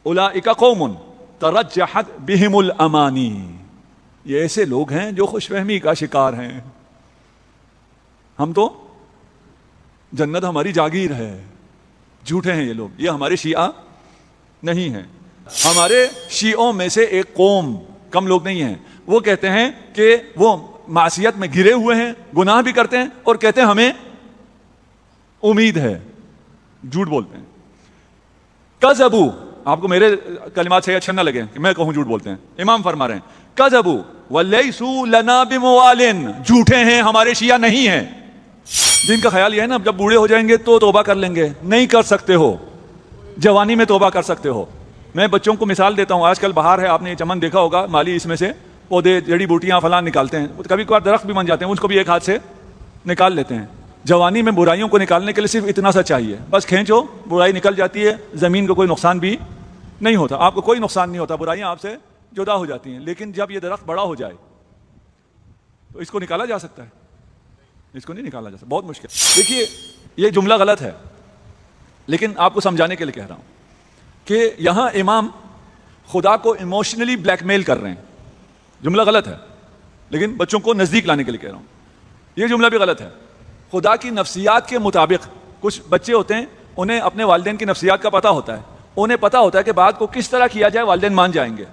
اولئک قوم ترجحت بہم الامانی، یہ ایسے لوگ ہیں جو خوش فہمی کا شکار ہیں. ہم تو جنت ہماری جاگیر ہے. جھوٹے ہیں یہ لوگ، یہ ہمارے شیعہ نہیں ہیں. ہمارے شیعوں میں سے ایک قوم، کم لوگ نہیں ہیں، وہ کہتے ہیں کہ وہ معصیت میں گرے ہوئے ہیں، گناہ بھی کرتے ہیں اور کہتے ہیں ہمیں امید ہے. جھوٹ بولتے ہیں. کذبوا، آپ کو میرے کلمات سے اچھا نہ لگے کہ میں کہوں جھوٹ بولتے ہیں، امام فرما رہے ہیں کذبوا ولیسوا لنا بموالن، جھوٹے ہیں، ہمارے شیعہ نہیں ہیں. جن کا خیال یہ ہے نا جب بوڑھے ہو جائیں گے تو توبہ کر لیں گے، نہیں کر سکتے ہو. جوانی میں توبہ کر سکتے ہو. میں بچوں کو مثال دیتا ہوں، آج کل بہار ہے، آپ نے یہ چمن دیکھا ہوگا، مالی اس میں سے پودے جڑی بوٹیاں فلان نکالتے ہیں، کبھی کبھار درخت بھی بن جاتے ہیں، اس کو بھی ایک ہاتھ سے نکال لیتے ہیں. جوانی میں برائیوں کو نکالنے کے لیے صرف اتنا سا چاہیے، بس کھینچو برائی نکل جاتی ہے، زمین کو کوئی نقصان بھی نہیں ہوتا، آپ کو کوئی نقصان نہیں ہوتا، برائیاں آپ سے جدا ہو جاتی ہیں. لیکن جب یہ درخت بڑا ہو جائے تو اس کو نکالا جا سکتا ہے؟ اس کو نہیں نکالا جا سکتا، بہت مشکل. دیکھیے یہ جملہ غلط ہے، لیکن آپ کو سمجھانے کے لیے کہہ رہا ہوں کہ یہاں امام خدا کو ایموشنلی بلیک میل کر رہے ہیں. جملہ غلط ہے، لیکن بچوں کو نزدیک لانے کے لیے کہہ رہا ہوں. یہ جملہ بھی غلط ہے. خدا کی نفسیات کے مطابق کچھ بچے ہوتے ہیں، انہیں اپنے والدین کی نفسیات کا پتہ ہوتا ہے، انہیں پتہ ہوتا ہے کہ بات کو کس طرح کیا جائے والدین مان جائیں گے.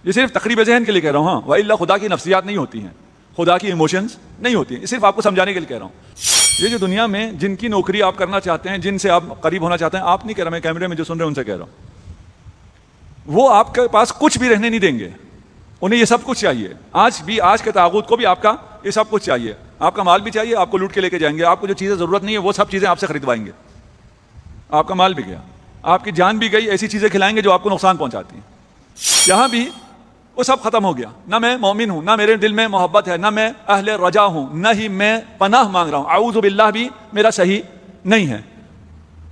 یہ صرف تقریب ذہن کے لیے کہہ رہا ہوں، ہاں وَإِلَّا خدا کی نفسیات نہیں ہوتی ہیں، خدا کی ایموشنز نہیں ہوتی ہیں. صرف آپ کو سمجھانے کے لیے کہہ رہا ہوں. یہ جو دنیا میں جن کی نوکری آپ کرنا چاہتے ہیں، جن سے آپ قریب ہونا چاہتے ہیں، آپ نہیں کہہ رہا، میں کیمرے میں جو سن رہے ہیں ان سے کہہ رہا ہوں، وہ آپ کے پاس کچھ بھی رہنے نہیں دیں گے. انہیں یہ سب کچھ چاہیے. آج کے طاغوت کو بھی آپ کا یہ سب کچھ چاہیے. آپ کا مال بھی چاہیے، آپ کو لوٹ کے لے کے جائیں گے. آپ کو جو چیزیں ضرورت نہیں ہے وہ سب چیزیں آپ سے خریدوائیں گے. آپ کا مال بھی گیا، آپ کی جان بھی گئی، ایسی چیزیں کھلائیں گے جو آپ کو نقصان پہنچاتی ہیں. یہاں بھی وہ سب ختم ہو گیا. نہ میں مومن ہوں، نہ میرے دل میں محبت ہے، نہ میں اہل رجا ہوں، نہ ہی میں پناہ مانگ رہا ہوں. اعوذ باللہ بھی میرا صحیح نہیں ہے.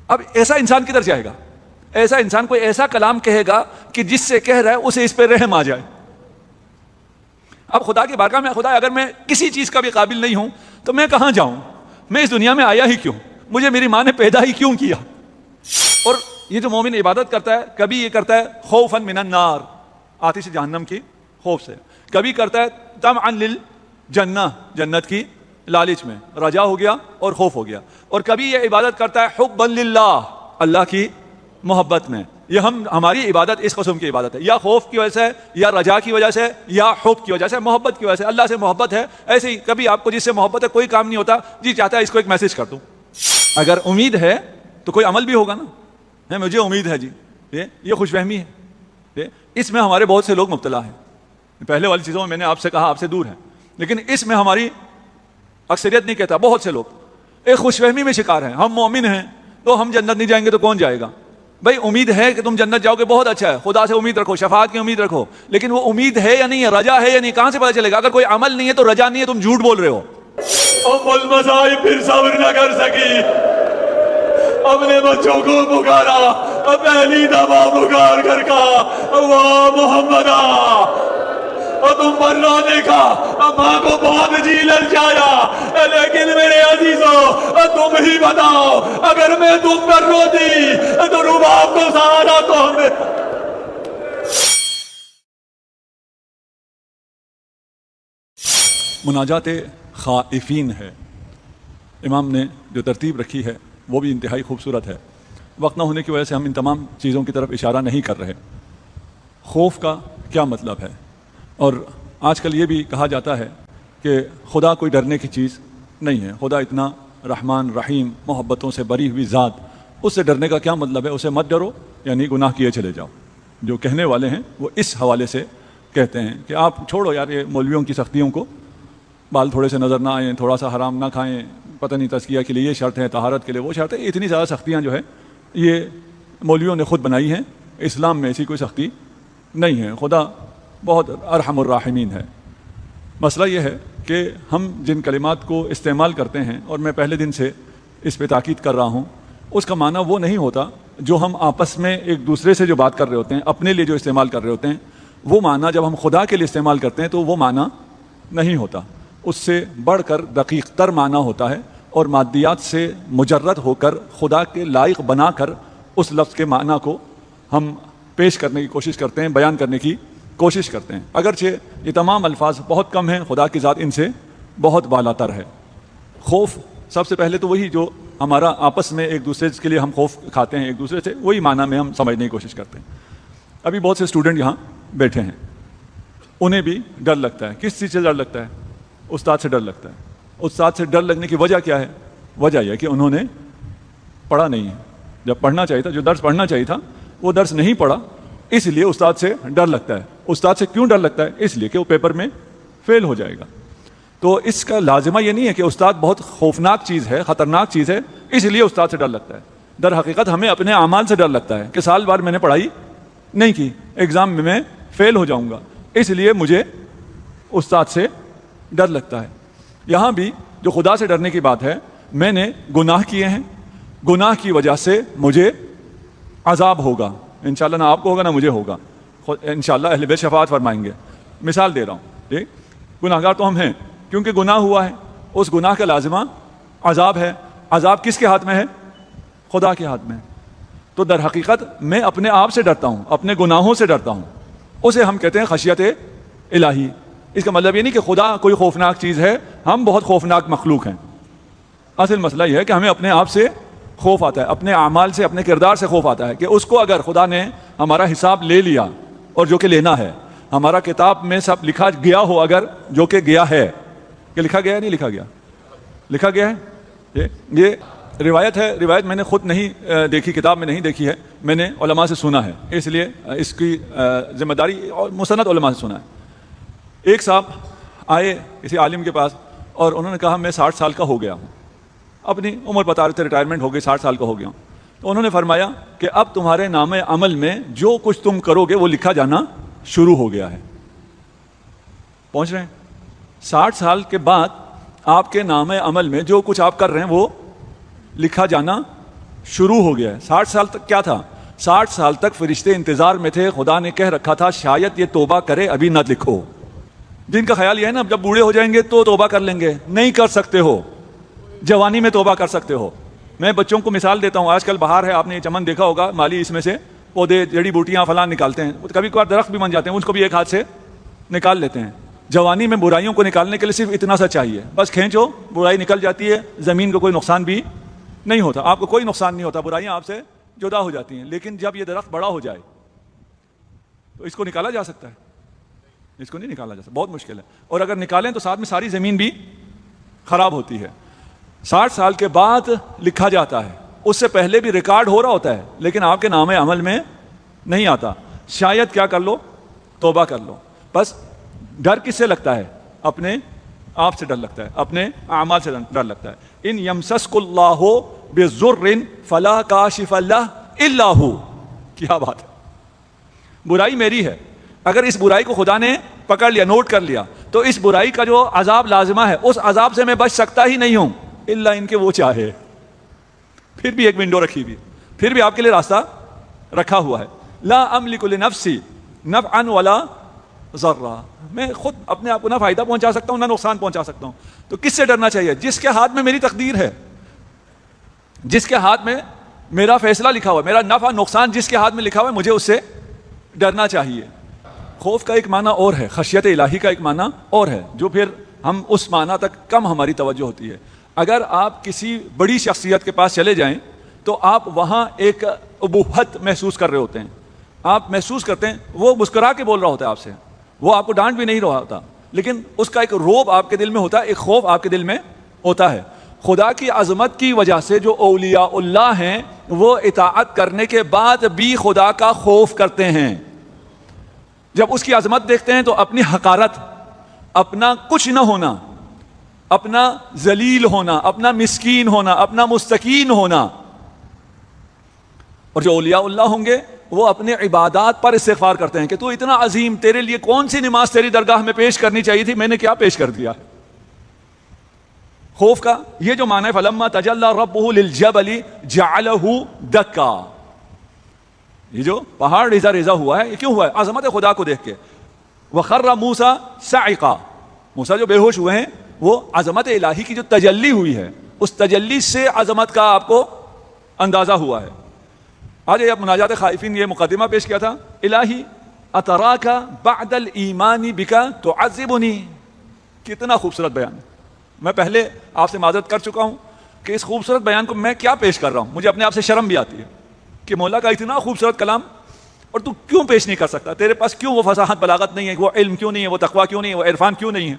اب ایسا انسان کدھر جائے گا؟ ایسا انسان کوئی ایسا کلام کہے گا کہ جس سے کہہ رہا ہے اسے اس پہ رحم آ جائے. اب خدا کی بارگاہ میں، خدا اگر میں کسی چیز کا بھی قابل نہیں ہوں تو میں کہاں جاؤں؟ میں اس دنیا میں آیا ہی کیوں؟ مجھے میری ماں نے پیدا ہی کیوں کیا؟ اور یہ جو مومن عبادت کرتا ہے، کبھی یہ کرتا ہے خوفاً من النار، آتش جہنم کی خوف سے، کبھی کرتا ہے طمعاً للجنہ، جنت کی لالچ میں، رجا ہو گیا اور خوف ہو گیا. اور کبھی یہ عبادت کرتا ہے حباً للہ، اللہ کی محبت میں. یہ ہماری عبادت اس قسم کی عبادت ہے، یا خوف کی وجہ سے، یا رجا کی وجہ سے، یا حب کی وجہ سے، محبت کی وجہ سے. اللہ سے محبت ہے، ایسے ہی کبھی آپ کو جس سے محبت ہے کوئی کام نہیں ہوتا، جی چاہتا ہے اس کو ایک میسج کر دوں. اگر امید ہے تو کوئی عمل بھی ہوگا نا. مجھے امید ہے جی، یہ خوش فہمی ہے. اس میں ہمارے بہت سے لوگ مبتلا ہیں. پہلے والی چیزوں میں میں نے آپ سے کہا آپ سے دور ہیں، لیکن اس میں ہماری اکثریت نہیں کہتا، بہت سے لوگ ایک خوش فہمی میں شکار ہیں. ہم مومن ہیں تو ہم جنت نہیں جائیں گے تو کون جائے گا؟ بھائی امید ہے کہ تم جنت جاؤ گے، بہت اچھا ہے، خدا سے امید رکھو، شفاعت کی امید رکھو، لیکن وہ امید ہے یا نہیں ہے، رجا ہے یا نہیں، کہاں سے پتہ چلے گا؟ اگر کوئی عمل نہیں ہے تو رجا نہیں ہے، تم جھوٹ بول رہے ہو. ام المصائب پھر صبر نہ کر سکی، اپنے بچوں کو پکارا، پہلی دفعہ پکار کر کہا واہ محمدہ، اور تم پر رو دیکھا، ماں کو بہت جی للچایا، لیکن میرے عزیزوں تم ہی بتاؤ، اگر میں تم پر روتی تو رباب کو سہارا کون دے؟ مناجات خائفین ہے. امام نے جو ترتیب رکھی ہے وہ بھی انتہائی خوبصورت ہے. وقت نہ ہونے کی وجہ سے ہم ان تمام چیزوں کی طرف اشارہ نہیں کر رہے. خوف کا کیا مطلب ہے؟ اور آج کل یہ بھی کہا جاتا ہے کہ خدا کوئی ڈرنے کی چیز نہیں ہے، خدا اتنا رحمان رحیم، محبتوں سے بری ہوئی ذات، اس سے ڈرنے کا کیا مطلب ہے؟ اسے مت ڈرو، یعنی گناہ کیے چلے جاؤ. جو کہنے والے ہیں وہ اس حوالے سے کہتے ہیں کہ آپ چھوڑو یار یہ مولویوں کی سختیوں کو، بال تھوڑے سے نظر نہ آئیں، تھوڑا سا حرام نہ کھائیں، پتہ نہیں تزکیہ کے لیے یہ شرط ہے، طہارت کے لیے وہ شرط ہے. اتنی زیادہ سختیاں جو ہے یہ مولویوں نے خود بنائی ہیں، اسلام میں ایسی کوئی سختی نہیں ہے. خدا بہت ارحم الراحمین ہے. مسئلہ یہ ہے کہ ہم جن کلمات کو استعمال کرتے ہیں، اور میں پہلے دن سے اس پہ تاکید کر رہا ہوں، اس کا معنی وہ نہیں ہوتا جو ہم آپس میں ایک دوسرے سے جو بات کر رہے ہوتے ہیں، اپنے لیے جو استعمال کر رہے ہوتے ہیں، وہ معنی جب ہم خدا کے لیے استعمال کرتے ہیں تو وہ معنی نہیں ہوتا. اس سے بڑھ کر دقیق تر معنی ہوتا ہے، اور مادیات سے مجرد ہو کر خدا کے لائق بنا کر اس لفظ کے معنی کو ہم پیش کرنے کی کوشش کرتے ہیں, بیان کرنے کی کوشش کرتے ہیں. اگرچہ یہ تمام الفاظ بہت کم ہیں, خدا کی ذات ان سے بہت بالا تر ہے. خوف سب سے پہلے تو وہی جو ہمارا آپس میں ایک دوسرے کے لیے ہم خوف کھاتے ہیں ایک دوسرے سے, وہی معنی میں ہم سمجھنے کی کوشش کرتے ہیں. ابھی بہت سے اسٹوڈنٹ یہاں بیٹھے ہیں, انہیں بھی ڈر لگتا ہے. کس چیز سے ڈر لگتا ہے؟ استاد سے ڈر لگتا ہے. استاد سے ڈر لگنے کی وجہ کیا ہے؟ وجہ یہ کہ انہوں نے پڑھا نہیں ہے. جب پڑھنا چاہیے تھا, جو درس پڑھنا چاہیے تھا وہ درس نہیں پڑھا, اس لیے استاد سے ڈر لگتا ہے. استاد سے کیوں ڈر لگتا ہے؟ اس لیے کہ وہ پیپر میں فیل ہو جائے گا. تو اس کا لازمہ یہ نہیں ہے کہ استاد بہت خوفناک چیز ہے, خطرناک چیز ہے, اس لیے استاد سے ڈر لگتا ہے. در حقیقت ہمیں اپنے اعمال سے ڈر لگتا ہے کہ سال بار میں نے پڑھائی نہیں کی, ایگزام میں فیل ہو جاؤں گا, اس لیے مجھے استاد سے ڈر لگتا ہے. یہاں بھی جو خدا سے ڈرنے کی بات ہے, میں نے گناہ کیے ہیں, گناہ کی وجہ سے مجھے عذاب ہوگا انشاءاللہ, نہ آپ کو ہوگا نہ مجھے ہوگا انشاءاللہ. اہل بیت شفاعت فرمائیں گے. مثال دے رہا ہوں, ٹھیک, گناہ گار تو ہم ہیں کیونکہ گناہ ہوا ہے, اس گناہ کا لازمہ عذاب ہے. عذاب کس کے ہاتھ میں ہے؟ خدا کے ہاتھ میں. تو در حقیقت میں اپنے آپ سے ڈرتا ہوں, اپنے گناہوں سے ڈرتا ہوں, اسے ہم کہتے ہیں خشیت الہی. اس کا مطلب یہ نہیں کہ خدا کوئی خوفناک چیز ہے, ہم بہت خوفناک مخلوق ہیں. اصل مسئلہ یہ ہے کہ ہمیں اپنے آپ سے خوف آتا ہے, اپنے اعمال سے, اپنے کردار سے خوف آتا ہے کہ اس کو اگر خدا نے ہمارا حساب لے لیا, اور جو کہ لینا ہے, ہمارا کتاب میں سب لکھا گیا ہو, اگر جو کہ گیا ہے, کہ لکھا گیا ہے نہیں لکھا گیا, لکھا گیا ہے. یہ روایت ہے, روایت میں نے خود نہیں دیکھی, کتاب میں نہیں دیکھی ہے, میں نے علماء سے سنا ہے, اس لیے اس کی ذمہ داری اور مسند علماء سے سنا ہے. ایک صاحب آئے کسی عالم کے پاس اور انہوں نے کہا میں 60 سال کا ہو گیا ہوں, اپنی عمر بتا رہے تھے, ریٹائرمنٹ ہو گئی, 60 سال کا ہو گیا ہوں. تو انہوں نے فرمایا کہ اب تمہارے نام عمل میں جو کچھ تم کرو گے وہ لکھا جانا شروع ہو گیا ہے. پہنچ رہے ہیں 60 سال کے بعد آپ کے نام عمل میں جو کچھ آپ کر رہے ہیں وہ لکھا جانا شروع ہو گیا ہے. 60 سال تک کیا تھا؟ 60 سال تک فرشتے انتظار میں تھے, خدا نے کہہ رکھا تھا شاید یہ توبہ کرے, ابھی نہ لکھو. جن کا خیال یہ ہے نا جب بوڑھے ہو جائیں گے تو توبہ کر لیں گے, نہیں کر سکتے ہو, جوانی میں توبہ کر سکتے ہو. میں بچوں کو مثال دیتا ہوں, آج کل باہر ہے, آپ نے یہ چمن دیکھا ہوگا, مالی اس میں سے پودے, جڑی بوٹیاں فلاں نکالتے ہیں, کبھی کبھار درخت بھی بن جاتے ہیں, اس کو بھی ایک ہاتھ سے نکال لیتے ہیں. جوانی میں برائیوں کو نکالنے کے لیے صرف اتنا سا چاہیے, بس کھینچو, برائی نکل جاتی ہے, زمین کو کوئی نقصان بھی نہیں ہوتا, آپ کو کوئی نقصان نہیں ہوتا, برائیاں آپ سے جدا ہو جاتی ہیں. لیکن جب یہ درخت بڑا ہو جائے تو اس کو نکالا جا سکتا ہے؟ اس کو نہیں نکالا جا سکتا, بہت مشکل ہے. اور اگر نکالیں تو ساتھ میں ساری زمین بھی خراب ہوتی ہے. 60 سال کے بعد لکھا جاتا ہے, اس سے پہلے بھی ریکارڈ ہو رہا ہوتا ہے, لیکن آپ کے نام عمل میں نہیں آتا. شاید کیا کر لو, توبہ کر لو. بس ڈر کس سے لگتا ہے؟ اپنے آپ سے ڈر لگتا ہے, اپنے اعمال سے ڈر لگتا ہے. ان یمسسک اللہ بضر فلا کاشف لہ الا ہو. کیا بات ہے, برائی میری ہے, اگر اس برائی کو خدا نے پکڑ لیا, نوٹ کر لیا, تو اس برائی کا جو عذاب لازمہ ہے اس عذاب سے میں بچ سکتا ہی نہیں ہوں الا ان کے وہ چاہے. پھر بھی ایک ونڈو رکھی ہوئی, پھر بھی آپ کے لیے راستہ رکھا ہوا ہے. لا املک لنفسی نفعا ولا ضرا, میں خود اپنے آپ کو نہ فائدہ پہنچا سکتا ہوں نہ نقصان پہنچا سکتا ہوں. تو کس سے ڈرنا چاہیے؟ جس کے ہاتھ میں میری تقدیر ہے, جس کے ہاتھ میں میرا فیصلہ لکھا ہوا ہے, میرا نفع نقصان جس کے ہاتھ میں لکھا ہوا ہے, مجھے اس سے ڈرنا چاہیے. خوف کا ایک معنی اور ہے, خشیت الہی کا ایک معنی اور ہے, جو پھر ہم اس معنی تک کم ہماری توجہ ہوتی ہے. اگر آپ کسی بڑی شخصیت کے پاس چلے جائیں تو آپ وہاں ایک ابوت محسوس کر رہے ہوتے ہیں, آپ محسوس کرتے ہیں وہ مسکرا کے بول رہا ہوتا ہے آپ سے, وہ آپ کو ڈانٹ بھی نہیں رہا ہوتا, لیکن اس کا ایک روب آپ کے دل میں ہوتا ہے, ایک خوف آپ کے دل میں ہوتا ہے. خدا کی عظمت کی وجہ سے جو اولیاء اللہ ہیں وہ اطاعت کرنے کے بعد بھی خدا کا خوف کرتے ہیں. جب اس کی عظمت دیکھتے ہیں تو اپنی حقارت, اپنا کچھ نہ ہونا, اپنا ذلیل ہونا, اپنا مسکین ہونا, اپنا مستکین ہونا, اور جو اولیاء اللہ ہوں گے وہ اپنے عبادات پر استغفار کرتے ہیں کہ تو اتنا عظیم, تیرے لیے کون سی نماز تیری درگاہ میں پیش کرنی چاہیے تھی, میں نے کیا پیش کر دیا. خوف کا یہ جو معنی ہے فلما تجلی ربہ للجبل جعلہ دکا, یہ جو پہاڑ ریزہ ریزہ ہوا ہے یہ کیوں ہوا ہے؟ عظمت خدا کو دیکھ کے. وخر موسیٰ صعقا, موسیٰ جو بے ہوش ہوئے ہیں وہ عظمت الہی کی جو تجلی ہوئی ہے اس تجلی سے عظمت کا آپ کو اندازہ ہوا ہے. آج اب مناجات خائفین یہ مقدمہ پیش کیا تھا، الہی اتراک بعد الایمان بک تعذبنی. کتنا خوبصورت بیان ہے. میں پہلے آپ سے معذرت کر چکا ہوں کہ اس خوبصورت بیان کو میں کیا پیش کر رہا ہوں. مجھے اپنے آپ سے شرم بھی آتی ہے کہ مولا کا اتنا خوبصورت کلام اور تو کیوں پیش نہیں کر سکتا؟ تیرے پاس کیوں وہ فصاحت بلاغت نہیں ہے، وہ علم کیوں نہیں ہے، وہ تقویٰ کیوں نہیں ہے، وہ عرفان کیوں نہیں ہے؟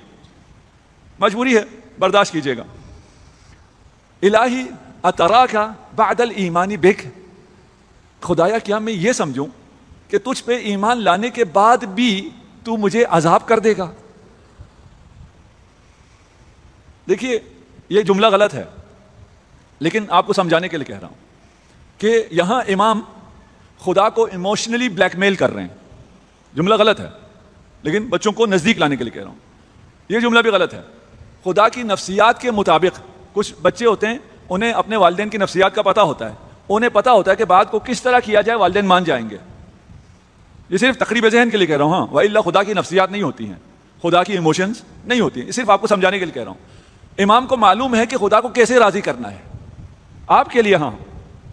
مجبوری ہے، برداشت کیجیے گا. الہی اتراک بعد الایمان بک، خدایا کیا میں یہ سمجھوں کہ تجھ پہ ایمان لانے کے بعد بھی تو مجھے عذاب کر دے گا؟ دیکھیے یہ جملہ غلط ہے، لیکن آپ کو سمجھانے کے لیے کہہ رہا ہوں کہ یہاں امام خدا کو ایموشنلی بلیک میل کر رہے ہیں. جملہ غلط ہے، لیکن بچوں کو نزدیک لانے کے لیے کہہ رہا ہوں. یہ جملہ بھی غلط ہے. خدا کی نفسیات کے مطابق کچھ بچے ہوتے ہیں، انہیں اپنے والدین کی نفسیات کا پتہ ہوتا ہے، انہیں پتہ ہوتا ہے کہ بات کو کس طرح کیا جائے والدین مان جائیں گے. یہ صرف تقریب ذہن کے لیے کہہ رہا ہوں. ہاں وَإِلَّا خدا کی نفسیات نہیں ہوتی ہیں، خدا کی ایموشنز نہیں ہوتی ہیں. یہ صرف آپ کو سمجھانے کے لیے کہہ رہا ہوں. امام کو معلوم ہے کہ خدا کو کیسے راضی کرنا ہے. آپ کے لیے، ہاں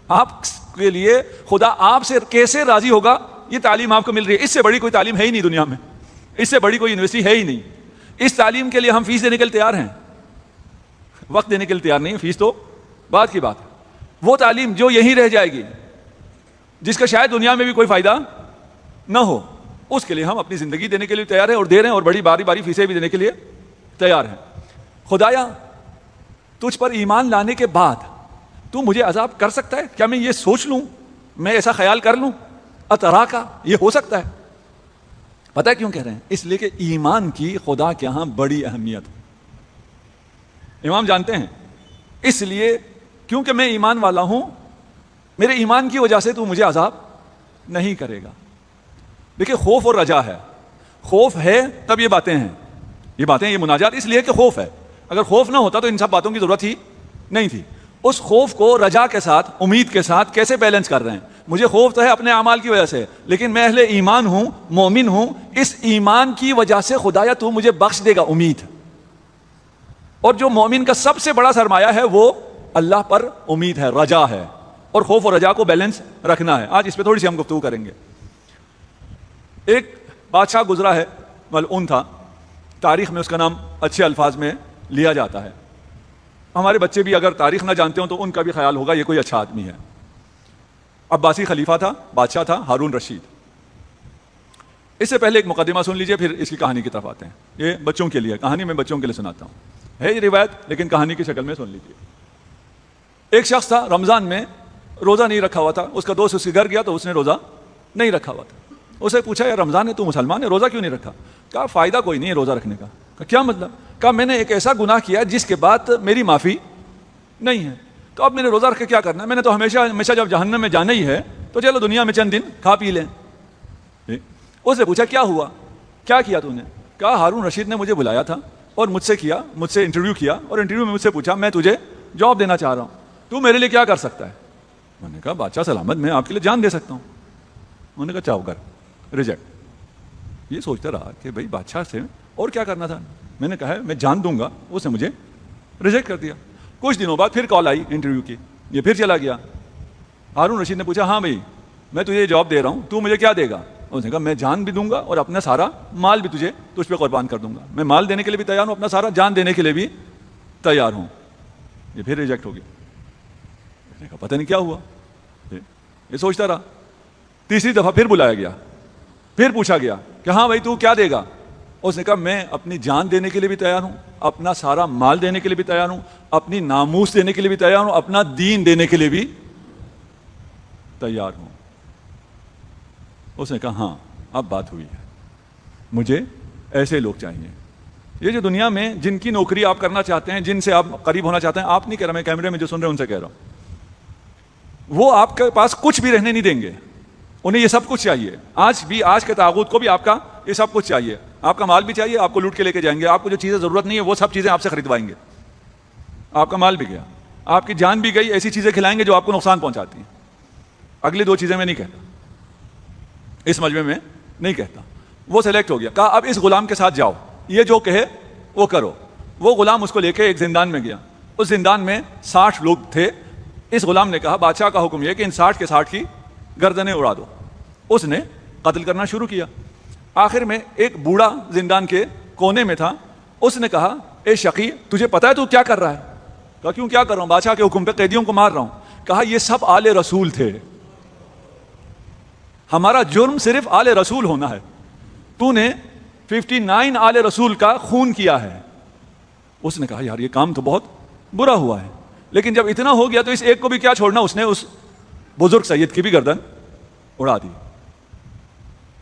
آپ کے لیے خدا آپ سے کیسے راضی ہوگا یہ تعلیم آپ کو مل رہی ہے. اس سے بڑی کوئی تعلیم ہے ہی نہیں دنیا میں، اس سے بڑی کوئی یونیورسٹی ہے ہی نہیں. اس تعلیم کے لیے ہم فیس دینے کے لیے تیار ہیں، وقت دینے کے لیے تیار نہیں. فیس تو بعد کی بات ہے. وہ تعلیم جو یہیں رہ جائے گی، جس کا شاید دنیا میں بھی کوئی فائدہ نہ ہو، اس کے لیے ہم اپنی زندگی دینے کے لیے تیار ہیں اور دے رہے ہیں، اور بڑی باری باری فیسیں بھی دینے کے لیے تیار ہیں. خدایا تجھ پر ایمان لانے کے بعد تو مجھے عذاب کر سکتا ہے؟ کیا میں یہ سوچ لوں، میں ایسا خیال کر لوں؟ اتراکا، یہ ہو سکتا ہے. پتہ ہے کیوں کہہ رہے ہیں؟ اس لیے کہ ایمان کی خدا کے ہاں بڑی اہمیت ہے. امام جانتے ہیں اس لیے کیونکہ میں ایمان والا ہوں، میرے ایمان کی وجہ سے تو مجھے عذاب نہیں کرے گا. دیکھیں خوف اور رجا ہے. خوف ہے تب یہ باتیں ہیں، یہ مناجات اس لیے کہ خوف ہے. اگر خوف نہ ہوتا تو ان سب باتوں کی ضرورت ہی نہیں تھی. اس خوف کو رجا کے ساتھ، امید کے ساتھ کیسے بیلنس کر رہے ہیں؟ مجھے خوف تو ہے اپنے اعمال کی وجہ سے، لیکن میں اہل ایمان ہوں، مومن ہوں. اس ایمان کی وجہ سے خدایا تو مجھے بخش دے گا، امید. اور جو مومن کا سب سے بڑا سرمایہ ہے وہ اللہ پر امید ہے، رجا ہے. اور خوف اور رجا کو بیلنس رکھنا ہے. آج اس پہ تھوڑی سی ہم گفتگو کریں گے. ایک بادشاہ گزرا ہے، ملعون تھا. تاریخ میں اس کا نام اچھے الفاظ میں لیا جاتا ہے. ہمارے بچے بھی اگر تاریخ نہ جانتے ہوں تو ان کا بھی خیال ہوگا یہ کوئی اچھا آدمی ہے. عباسی خلیفہ تھا، بادشاہ تھا، ہارون رشید. اس سے پہلے ایک مقدمہ سن لیجئے، پھر اس کی کہانی کی طرف آتے ہیں. یہ بچوں کے لیے کہانی، میں بچوں کے لیے سناتا ہوں. ہے یہ روایت لیکن کہانی کی شکل میں سن لیجئے. ایک شخص تھا، رمضان میں روزہ نہیں رکھا ہوا تھا. اس کا دوست اس کے گھر گیا تو اس نے روزہ نہیں رکھا ہوا تھا. اسے پوچھا یار رمضان ہے، تو مسلمان ہے، روزہ کیوں نہیں رکھا؟ کہا فائدہ کوئی نہیں ہے روزہ رکھنے کا. کہا کیا مطلب؟ کہا میں نے ایک ایسا گناہ کیا جس کے بعد میری معافی نہیں ہے، تو اب میں نے روزہ رکھ کے کیا کرنا ہے؟ میں نے تو ہمیشہ جب جہنم میں جانا ہی ہے تو چلو دنیا میں چند دن کھا پی لیں. اس نے پوچھا کیا ہوا، کیا کیا تو نے؟ کہا ہارون رشید نے مجھے بلایا تھا اور مجھ سے انٹرویو کیا، اور انٹرویو میں مجھ سے پوچھا میں تجھے جاب دینا چاہ رہا ہوں، تو میرے لیے کیا کر سکتا ہے؟ میں نے کہا بادشاہ سلامت، میں آپ کے لیے جان دے سکتا ہوں. انہوں نے کہا چاہو کر، ریجیکٹ. یہ سوچتا رہا کہ بھائی بادشاہ سے اور کیا کرنا تھا. میں نے کہا میں جان دوں گا، اس نے مجھے ریجیکٹ کر دیا. کچھ دنوں بعد پھر کال آئی انٹرویو کی، یہ پھر چلا گیا. ہارون رشید نے پوچھا ہاں بھائی میں تجھے جاب دے رہا ہوں، تو مجھے کیا دے گا؟ اس نے کہا میں جان بھی دوں گا اور اپنا سارا مال بھی تجھ پہ قربان کر دوں گا. میں مال دینے کے لیے بھی تیار ہوں، اپنا سارا جان دینے کے لیے بھی تیار ہوں. یہ پھر ریجیکٹ ہو گیا. میں نے کہا پتہ نہیں کیا ہوا. یہ سوچتا رہا. تیسری دفعہ پھر بلایا گیا، پھر پوچھا گیا کہ ہاں بھائی تو کیا دے گا؟ اس نے کہا میں اپنی جان دینے کے لیے بھی تیار ہوں، اپنا سارا مال دینے کے لیے بھی تیار ہوں، اپنی ناموس دینے کے لیے بھی تیار ہوں، اپنا دین دینے کے لیے بھی تیار ہوں. اس نے کہا ہاں اب بات ہوئی ہے، مجھے ایسے لوگ چاہیے. یہ جو دنیا میں جن کی نوکری آپ کرنا چاہتے ہیں، جن سے آپ قریب ہونا چاہتے ہیں، آپ نہیں کہہ رہا، میں کیمرے میں جو سن رہے ہیں ان سے کہہ رہا ہوں، وہ آپ کے پاس کچھ بھی رہنے نہیں دیں گے. انہیں یہ سب کچھ چاہیے. آج کے طاغوت کو بھی آپ کا یہ سب کچھ چاہیے. آپ کا مال بھی چاہیے، آپ کو لوٹ کے لے کے جائیں گے. آپ کو جو چیزیں ضرورت نہیں ہے وہ سب چیزیں آپ سے خریدوائیں گے. آپ کا مال بھی گیا، آپ کی جان بھی گئی. ایسی چیزیں کھلائیں گے جو آپ کو نقصان پہنچاتی ہیں. اگلی دو چیزیں میں نہیں کہتا، اس مجمع میں نہیں کہتا. وہ سلیکٹ ہو گیا. کہا اب اس غلام کے ساتھ جاؤ، یہ جو کہے وہ کرو. وہ غلام اس کو لے کے ایک زندان میں گیا. اس زندان میں 60 لوگ تھے. اس غلام نے کہا بادشاہ کا حکم یہ کہ ان 60 کے 60 کی گردنیں اڑا دو. اس نے قتل کرنا شروع کیا. آخر میں ایک بوڑھا زندان کے کونے میں تھا. اس نے کہا اے شقی تجھے پتا ہے تو کیا کر رہا ہے؟ کہا کیوں کیا کر رہا ہوں؟ بادشاہ کے حکم پہ قیدیوں کو مار رہا ہوں. کہا یہ سب آل رسول تھے, ہمارا جرم صرف آل رسول ہونا ہے, تو نے 59 آل رسول کا خون کیا ہے. اس نے کہا یار یہ کام تو بہت برا ہوا ہے, لیکن جب اتنا ہو گیا تو اس ایک کو بھی کیا چھوڑنا. اس نے اس بزرگ سید کی بھی گردن اڑا دی.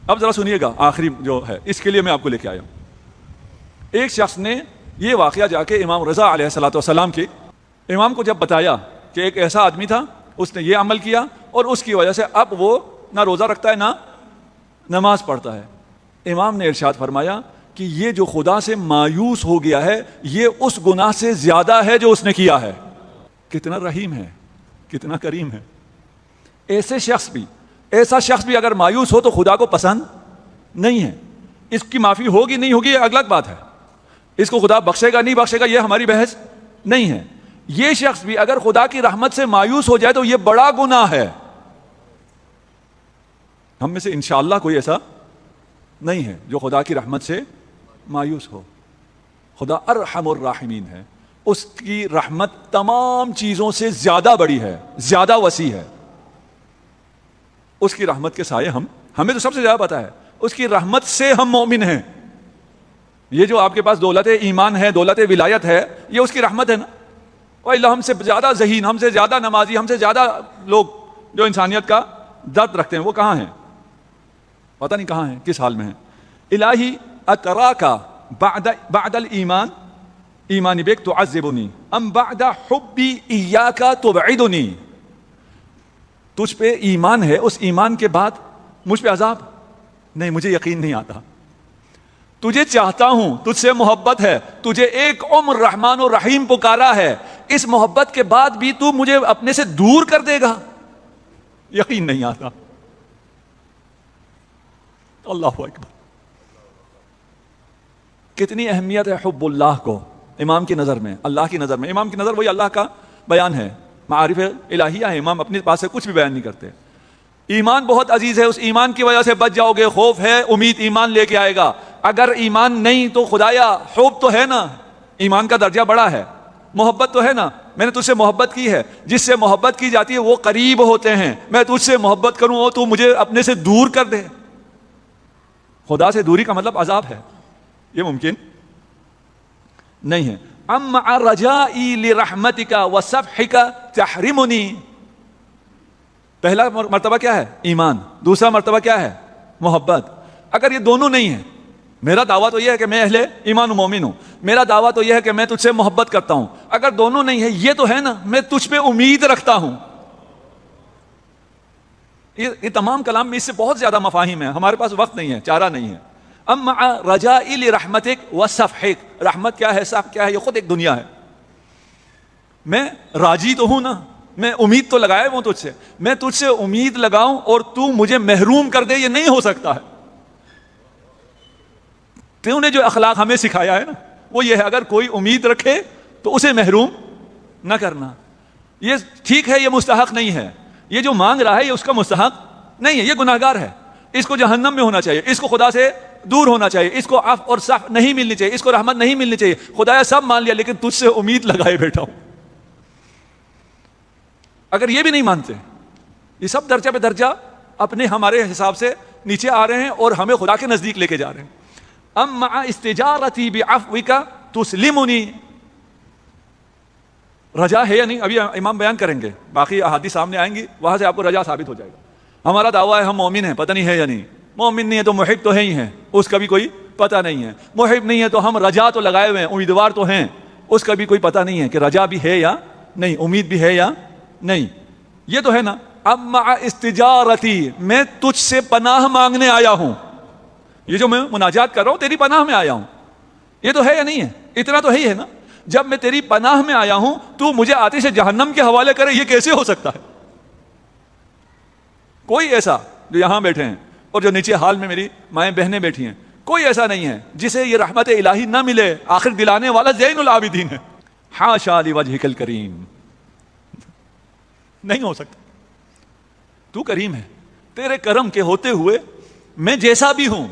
اب ذرا سنیے گا, آخری جو ہے اس کے لیے میں آپ کو لے کے آیا ہوں. ایک شخص نے یہ واقعہ جا کے امام رضا علیہ الصلوۃ والسلام کے امام کو جب بتایا کہ ایک ایسا آدمی تھا, اس نے یہ عمل کیا اور اس کی وجہ سے اب وہ نہ روزہ رکھتا ہے نہ نماز پڑھتا ہے. امام نے ارشاد فرمایا کہ یہ جو خدا سے مایوس ہو گیا ہے یہ اس گناہ سے زیادہ ہے جو اس نے کیا ہے. کتنا رحیم ہے, کتنا کریم ہے. ایسا شخص بھی اگر مایوس ہو تو خدا کو پسند نہیں ہے. اس کی معافی ہوگی نہیں ہوگی یہ اگلا بات ہے, اس کو خدا بخشے گا نہیں بخشے گا یہ ہماری بحث نہیں ہے. یہ شخص بھی اگر خدا کی رحمت سے مایوس ہو جائے تو یہ بڑا گناہ ہے. ہم میں سے انشاءاللہ کوئی ایسا نہیں ہے جو خدا کی رحمت سے مایوس ہو. خدا ارحم الراحمین ہے, اس کی رحمت تمام چیزوں سے زیادہ بڑی ہے, زیادہ وسیع ہے. اس کی رحمت کے سائے ہمیں تو سب سے زیادہ پتا ہے, اس کی رحمت سے ہم مومن ہیں. یہ جو آپ کے پاس دولت ایمان ہے, دولت ولایت ہے, یہ اس کی رحمت ہے نا. اور اللہ ہم سے زیادہ ذہین, ہم سے زیادہ نمازی, ہم سے زیادہ لوگ جو انسانیت کا درد رکھتے ہیں وہ کہاں ہیں؟ پتہ نہیں کہاں ہیں, کس حال میں ہیں. الہی اتراکا بعد الایمان ایمانی بیک تعذبنی ام بعد حبی ایاکا تبعدنی. تجھ پہ ایمان ہے, اس ایمان کے بعد مجھ پہ عذاب نہیں, مجھے یقین نہیں آتا. تجھے چاہتا ہوں, تجھ سے محبت ہے, تجھے ایک عمر رحمان و رحیم پکارا ہے, اس محبت کے بعد بھی تو مجھے اپنے سے دور کر دے گا, یقین نہیں آتا. اللہ اکبر. کتنی اہمیت ہے حب اللہ کو امام کی نظر میں, اللہ کی نظر میں. امام کی نظر وہی اللہ کا بیان ہے, معارف الہیہ ہے. امام اپنے پاس سے کچھ بھی بیان نہیں کرتے. ایمان بہت عزیز ہے, اس ایمان کی وجہ سے بچ جاؤ گے. خوف ہے, امید ایمان لے کے آئے گا. اگر ایمان نہیں تو خدایا حب تو ہے نا, ایمان کا درجہ بڑا ہے, محبت تو ہے نا, میں نے تجھ سے محبت کی ہے. جس سے محبت کی جاتی ہے وہ قریب ہوتے ہیں. میں تجھ سے محبت کروں اور تو مجھے اپنے سے دور کر دے. خدا سے دوری کا مطلب عذاب ہے, یہ ممکن نہیں ہے. ام رجائی لرحمتک وصفحک تحرمنی. پہلا مرتبہ کیا ہے؟ ایمان. دوسرا مرتبہ کیا ہے؟ محبت. اگر یہ دونوں نہیں ہیں, میرا دعویٰ تو یہ ہے کہ میں اہل ایمان و مومن ہوں, میرا دعویٰ تو یہ ہے کہ میں تجھ سے محبت کرتا ہوں. اگر دونوں نہیں ہے, یہ تو ہے نا میں تجھ پہ امید رکھتا ہوں. یہ تمام کلام میں اس سے بہت زیادہ مفاہیم ہیں, ہمارے پاس وقت نہیں ہے, چارہ نہیں ہے. ام رجائی لرحمتک وصفحک. رحمت کیا ہے, صف کیا ہے, یہ خود ایک دنیا ہے. میں راجی تو ہوں نا, میں امید تو لگائے ہوں تجھ سے, میں تجھ سے امید لگاؤں اور تو مجھے محروم کر دے, یہ نہیں ہو سکتا ہے. تو نے جو اخلاق ہمیں سکھایا ہے نا وہ یہ ہے, اگر کوئی امید رکھے تو اسے محروم نہ کرنا. یہ ٹھیک ہے, یہ مستحق نہیں ہے, یہ جو مانگ رہا ہے یہ اس کا مستحق نہیں ہے, یہ گناہگار ہے, اس کو جہنم میں ہونا چاہیے, اس کو خدا سے دور ہونا چاہیے, اس کو عفو اور صف نہیں ملنی چاہیے, اس کو رحمت نہیں ملنی چاہیے. خدایا سب مان لیا لیکن تجھ سے امید لگائے بیٹھا ہوں. اگر یہ بھی نہیں مانتے, یہ سب درجہ پہ درجہ اپنے ہمارے حساب سے نیچے آ رہے ہیں اور ہمیں خدا کے نزدیک لے کے جا رہے ہیں. ام مع استجارتی بعفوک تسلمنی. رجا ہے یا نہیں ابھی امام بیان کریں گے, باقی احادیث سامنے آئیں گی, وہاں سے آپ کو رجا ثابت ہو جائے گا. ہمارا دعویٰ ہے ہم مومن ہیں, پتہ نہیں ہے یا نہیں. مومن نہیں ہے تو محب تو ہے ہی ہے, اس کا بھی کوئی پتہ نہیں ہے. محب نہیں ہے تو ہم رجا تو لگائے ہوئے ہیں, امیدوار تو ہیں, اس کا بھی کوئی پتہ نہیں ہے کہ رجا بھی ہے یا نہیں, امید بھی ہے یا نہیں. یہ تو ہے نا. اب مع استجارتی, میں تجھ سے پناہ مانگنے آیا ہوں. یہ جو میں مناجات کر رہا ہوں تیری پناہ میں آیا ہوں, یہ تو ہے یا نہیں ہے؟ اتنا تو ہے ہی ہے نا. جب میں تیری پناہ میں آیا ہوں تو مجھے آتش جہنم کے حوالے کرے, یہ کیسے ہو سکتا ہے؟ کوئی ایسا جو یہاں بیٹھے ہیں اور جو نیچے حال میں میری مائیں بہنیں بیٹھی ہیں, کوئی ایسا نہیں ہے جسے یہ رحمت الہی نہ ملے. آخر دلانے والا زین العابدین ہے. حاشا لوجہک الکریم. نہیں ہو سکتا. تو کریم ہے, تیرے کرم کے ہوتے ہوئے میں جیسا بھی ہوں،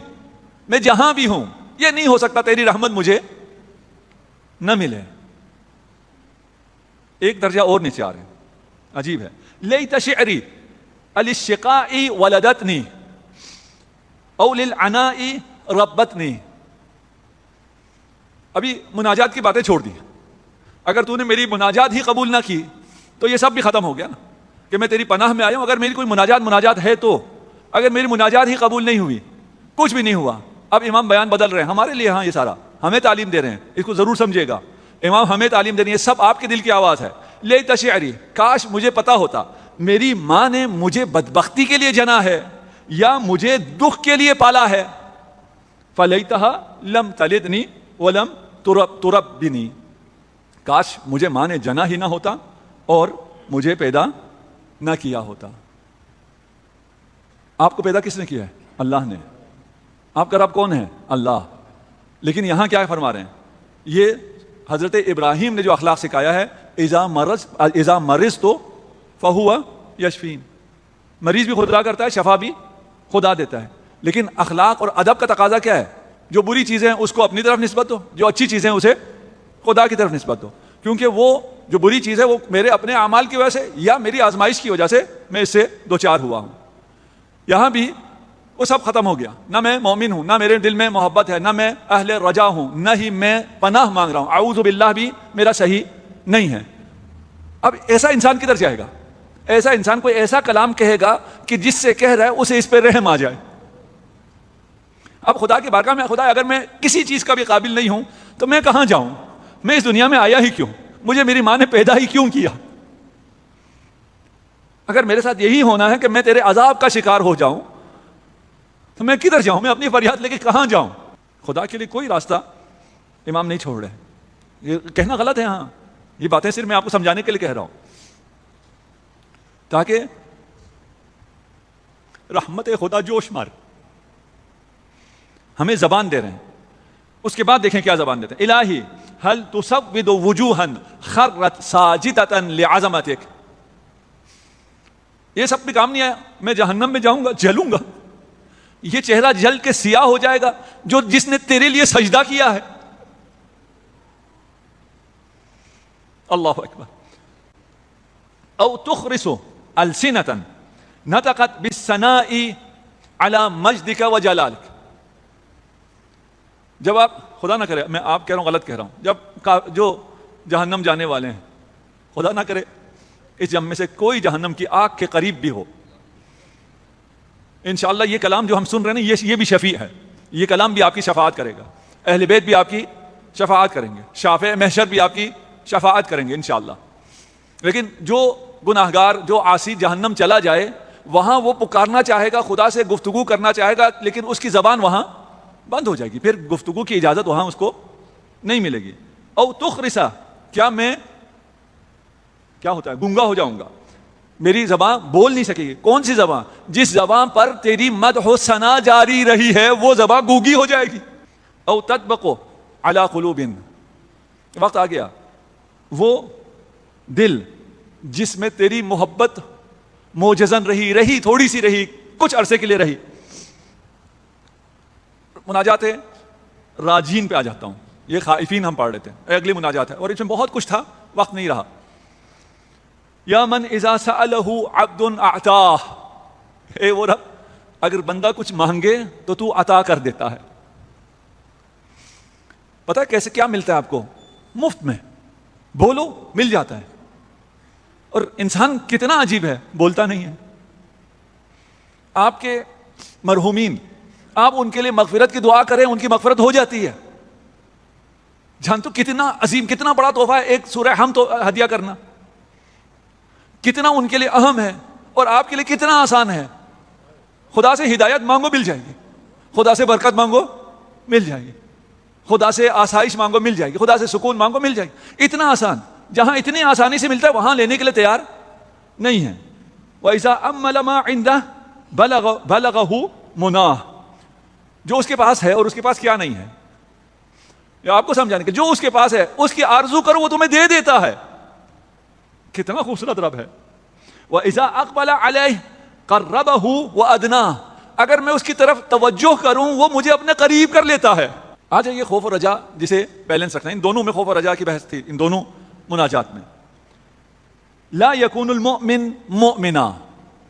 میں جہاں بھی ہوں، یہ نہیں ہو سکتا تیری رحمت مجھے نہ ملے. ایک درجہ اور نیچے آ رہے ہیں، عجیب ہے. لیت شعری للشقاء ولدتنی او للعناء ربتنی. ابھی مناجات کی باتیں چھوڑ دی. اگر تو نے میری مناجات ہی قبول نہ کی تو یہ سب بھی ختم ہو گیا نا، کہ میں تیری پناہ میں آیا ہوں. اگر میری کوئی مناجات ہے تو، اگر میری مناجات ہی قبول نہیں ہوئی، کچھ بھی نہیں ہوا. اب امام بیان بدل رہے ہیں ہمارے لیے، ہاں یہ سارا ہمیں تعلیم دے رہے ہیں، اس کو ضرور سمجھے گا. امام ہمیں تعلیم دے رہی ہے، سب آپ کے دل کی آواز ہے. لیت شعری، کاش مجھے پتا ہوتا میری ماں نے مجھے بدبختی کے لیے جنا ہے یا مجھے دکھ کے لیے پالا ہے. فلیتها لم تلدنی ولم تربنی. کاش مجھے ماں نے جنا ہی نہ ہوتا اور مجھے پیدا نہ کیا ہوتا. آپ کو پیدا کس نے کیا ہے؟ اللہ نے. آپ کا رب کون ہے؟ اللہ. لیکن یہاں کیا فرما رہے ہیں؟ یہ حضرت ابراہیم نے جو اخلاق سکھایا ہے، اذا مرضت فہو یشفین. مریض بھی خدا کرتا ہے، شفا بھی خدا دیتا ہے. لیکن اخلاق اور ادب کا تقاضا کیا ہے؟ جو بری چیزیں ہیں اس کو اپنی طرف نسبت دو، جو اچھی چیزیں ہیں اسے خدا کی طرف نسبت دو. کیونکہ وہ جو بری چیز ہے وہ میرے اپنے اعمال کی وجہ سے یا میری آزمائش کی وجہ سے میں اس سے دوچار ہوا ہوں. یہاں بھی وہ سب ختم ہو گیا. نہ میں مومن ہوں، نہ میرے دل میں محبت ہے، نہ میں اہل رجا ہوں، نہ ہی میں پناہ مانگ رہا ہوں. اعوذ باللہ بھی میرا صحیح نہیں ہے. اب ایسا انسان کدھر جائے گا؟ ایسا انسان کوئی ایسا کلام کہے گا کہ جس سے کہہ رہا ہے اسے اس پہ رحم آ جائے. اب خدا کی بارگاہ میں، خدا اگر میں کسی چیز کا بھی قابل نہیں ہوں تو میں کہاں جاؤں؟ میں اس دنیا میں آیا ہی کیوں؟ مجھے میری ماں نے پیدا ہی کیوں کیا؟ اگر میرے ساتھ یہی ہونا ہے کہ میں تیرے عذاب کا شکار ہو جاؤں تو میں کدھر جاؤں؟ میں اپنی فریاد لے کے کہاں جاؤں؟ خدا کے لیے کوئی راستہ امام نہیں چھوڑ رہے. یہ کہنا غلط ہے، ہاں یہ باتیں صرف میں آپ کو سمجھانے کے لیے کہہ رہا ہوں تاکہ رحمت خدا جوش مار. ہمیں زبان دے رہے ہیں، اس کے بعد دیکھیں کیا زبان دیتے ہیں. الہی هل تسود وجوہا خرت ساجدۃ لعظمتک. یہ سب بھی کام نہیں آیا. میں جہنم میں جاؤں گا، جلوں گا، یہ چہرہ جل کے سیاہ ہو جائے گا جس نے تیرے لیے سجدہ کیا ہے. اللہ اکبر. او تخرس السنۃ نطقت بالثناء علی مجدک وجلالک. جب آپ، خدا نہ کرے میں آپ کہہ رہا ہوں غلط کہہ رہا ہوں، جب جو جہنم جانے والے ہیں، خدا نہ کرے اس جم میں سے کوئی جہنم کی آگ کے قریب بھی ہو، انشاءاللہ یہ کلام جو ہم سن رہے ہیں یہ بھی شفیع ہے. یہ کلام بھی آپ کی شفاعت کرے گا، اہل بیت بھی آپ کی شفاعت کریں گے، شافع محشر بھی آپ کی شفاعت کریں گے انشاءاللہ. لیکن جو گناہگار، جو عاصی جہنم چلا جائے، وہاں وہ پکارنا چاہے گا، خدا سے گفتگو کرنا چاہے گا، لیکن اس کی زبان وہاں بند ہو جائے گی، پھر گفتگو کی اجازت وہاں اس کو نہیں ملے گی. او تخرسا، کیا میں کیا ہوتا ہے؟ گونگا ہو جاؤں گا، میری زبان بول نہیں سکے گی. کون سی زبان؟ جس زبان پر تیری مدح و ثنا جاری رہی ہے وہ زبان گونگی ہو جائے گی. او تطبق علی قلوب، وقت آ گیا، وہ دل جس میں تیری محبت موجزن رہی تھوڑی سی رہی، کچھ عرصے کے لیے رہی. مناجات راجین پہ آ جاتا ہوں، یہ خائفین ہم پڑھ لیتے ہیں، اگلی مناجات ہے اور اس میں بہت کچھ تھا، وقت نہیں رہا. یا من اذا سألہ عبد اعطاہ، اے وہ رب اگر بندہ کچھ مانگے تو عطا کر دیتا ہے. پتہ ہے کیسے کیا ملتا ہے آپ کو؟ مفت میں بولو مل جاتا ہے. اور انسان کتنا عجیب ہے، بولتا نہیں ہے. آپ کے مرحومین، آپ ان کے لیے مغفرت کی دعا کریں، ان کی مغفرت ہو جاتی ہے. جانتے ہو کتنا عظیم، کتنا بڑا تحفہ ہے ایک سورہ حمد ہدیہ کرنا، کتنا ان کے لیے اہم ہے اور آپ کے لیے کتنا آسان ہے. خدا سے ہدایت مانگو مل جائے گی، خدا سے برکت مانگو مل جائے گی، خدا سے آسائش مانگو مل جائے گی، خدا سے سکون مانگو مل جائے گی. اتنا آسان، جہاں اتنی آسانی سے ملتا ہے وہاں لینے کے لیے تیار نہیں ہے. وَإِذَا أَمَّلَ مَا عِنْدَهُ بَلَغَهُ مُنَاهُ، جو اس کے پاس ہے اور اس کے پاس کیا نہیں ہے، یہ آپ کو سمجھانے کہ جو اس کے پاس ہے اس کی آرزو کرو وہ تمہیں دے دیتا ہے. کتنا خوبصورت رب ہے. وَإِذَا أَقْبَلَ عَلَيْهِ قربہ و ادنا، اگر میں اس کی طرف توجہ کروں وہ مجھے اپنے قریب کر لیتا ہے. آ جائیے خوف اور رجا جسے بیلنس رکھنا ہے. ان دونوں میں خوف اور رجا کی بحث تھی، ان دونوں مناجات میں. لا یکون المؤمن مؤمنا،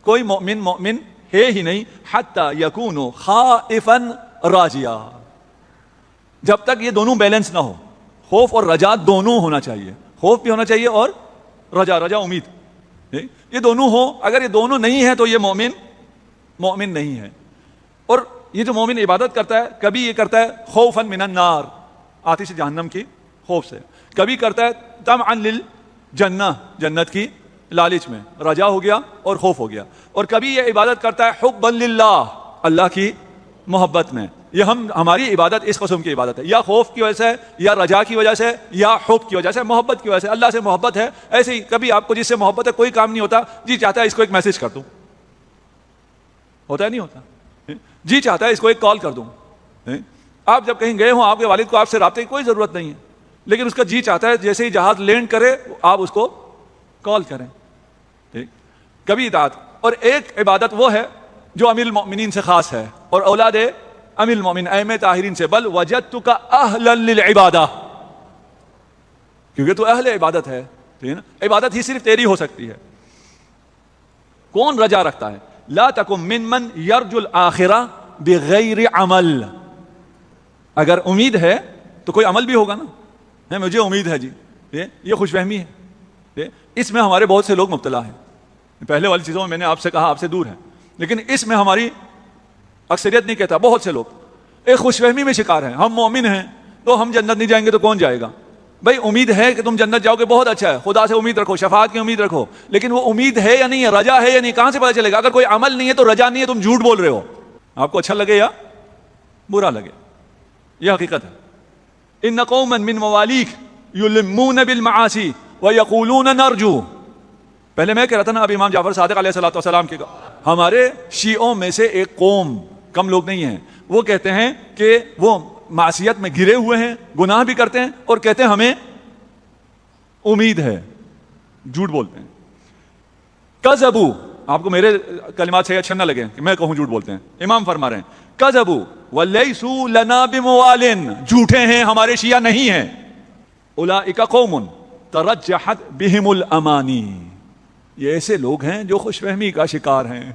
کوئی مومن مومن ہے ہی نہیں حتی یکون خائفا راجیا، جب تک یہ دونوں بیلنس نہ ہو. خوف اور رجا دونوں ہونا چاہیے، خوف بھی ہونا چاہیے اور رجا امید، یہ دونوں ہو. اگر یہ دونوں نہیں ہیں تو یہ مومن نہیں ہے. اور یہ جو مومن عبادت کرتا ہے کبھی یہ کرتا ہے خوفا من النار، آتش جہنم کی خوف سے، کبھی کرتا ہے طمعا للجنہ، جنت کی لالچ میں، رجا ہو گیا اور خوف ہو گیا. اور کبھی یہ عبادت کرتا ہے حبا للہ، اللہ کی محبت میں. یہ ہماری عبادت اس قسم کی عبادت ہے، یا خوف کی وجہ سے، یا رجا کی وجہ سے، یا حب کی وجہ سے، محبت کی وجہ سے. اللہ سے محبت ہے، ایسے ہی کبھی آپ کو جس سے محبت ہے کوئی کام نہیں ہوتا، جی چاہتا ہے اس کو ایک میسج کر دوں، ہوتا ہے نہیں ہوتا، جی چاہتا ہے اس کو ایک کال کر دوں. آپ جب کہیں گئے ہوں، آپ کے والد کو آپ سے رابطے کی کوئی ضرورت نہیں ہے، لیکن اس کا جی چاہتا ہے جیسے ہی جہاز لینڈ کرے آپ اس کو کال کریں. ٹھیک، کبھی اطاعت. اور ایک عبادت وہ ہے جو امیر المؤمنین سے خاص ہے اور اولاد امیر المؤمنین ائمہ طاہرین سے، بل وجدتک اہلا للعبادہ، کیونکہ تو اہل عبادت ہے. ٹھیک ہے نا، عبادت ہی صرف تیری ہو سکتی ہے. کون رجا رکھتا ہے؟ لا تکن ممن یرجو الآخرہ بغیر عمل. اگر امید ہے تو کوئی عمل بھی ہوگا نا. مجھے امید ہے جی، یہ خوش فہمی ہے، اس میں ہمارے بہت سے لوگ مبتلا ہیں. پہلے والی چیزوں میں میں نے آپ سے کہا آپ سے دور ہے، لیکن اس میں ہماری اکثریت نہیں کہتا، بہت سے لوگ ایک خوش فہمی میں شکار ہیں. ہم مومن ہیں تو ہم جنت نہیں جائیں گے تو کون جائے گا؟ بھائی امید ہے کہ تم جنت جاؤ گے، بہت اچھا ہے، خدا سے امید رکھو، شفاعت کی امید رکھو، لیکن وہ امید ہے یا نہیں ہے، رجا ہے یا نہیں، کہاں سے پتہ چلے گا؟ اگر کوئی عمل نہیں ہے تو رجا نہیں ہے، تم جھوٹ بول رہے ہو. آپ کو اچھا لگے یا برا لگے، یہ حقیقت ہے. ان قوما من موالیک یلمون بالمعاصی ویقولون نرجو. پہلے میں کہہ رہا تھا نا، اب امام جعفر صادق علیہ الصلوۃ والسلام کے ہمارے شیعوں میں سے ایک قوم، کم لوگ نہیں ہیں، وہ کہتے ہیں کہ وہ معصیت میں گرے ہوئے ہیں، گناہ بھی کرتے ہیں اور کہتے ہیں ہمیں امید ہے، جھوٹ بولتے ہیں. کذبوا، آپ کو میرے کلمات سے اچھا نہ لگے کہ میں کہوں جھوٹ بولتے ہیں، امام فرما رہے ہیں کذبوا ولیسوا لنا بموال، جھوٹے ہیں، ہمارے شیعہ نہیں ہیں. اولئک قوم ترجحت بہم الامانی، یہ ایسے لوگ ہیں جو خوش فہمی کا شکار ہیں.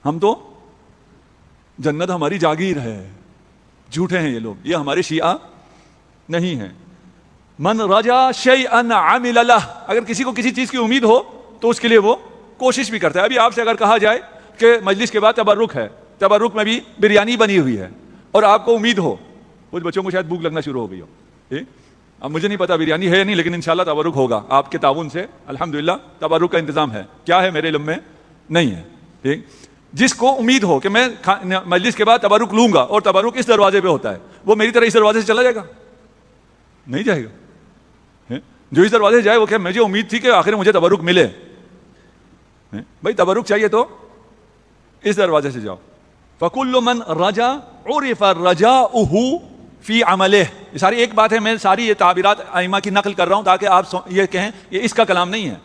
ہم تو جنت ہماری جاگیر ہے، جھوٹے ہیں یہ لوگ، یہ ہمارے شیعہ نہیں ہیں. من رجا شیئا عمل لہ، اگر کسی کو کسی چیز کی امید ہو تو اس کے لیے وہ کوشش بھی کرتا ہے. ابھی آپ سے اگر کہا جائے کہ مجلس کے بعد تبرک ہے، تبرک میں بھی بریانی بنی ہوئی ہے، اور آپ کو امید ہو، کچھ بچوں کو شاید بھوک لگنا شروع ہو گئی ہو، اب مجھے نہیں پتا بریانی ہے یا نہیں، لیکن انشاءاللہ تبرک ہوگا آپ کے تعاون سے، الحمدللہ تبرک کا انتظام ہے. کیا ہے میرے علم میں نہیں ہے. ٹھیک، جس کو امید ہو کہ میں مجلس کے بعد تبرک لوں گا اور تبرک اس دروازے پہ ہوتا ہے، وہ میری طرح اس دروازے سے چلا جائے گا؟ نہیں جائے گا. جو اس دروازے سے جائے وہ کہ مجھے امید تھی کہ آخر مجھے تبرک ملے. بھائی تبرک چاہیے تو اس دروازے سے جاؤ. فَكُلُّ مَنْ رَجَا عُرِفَ رَجَاؤُهُ فی عملہ. یہ ساری ایک بات ہے، میں ساری یہ تعبیرات ائمہ کی نقل کر رہا ہوں تاکہ آپ یہ کہیں یہ اس کا کلام نہیں ہے،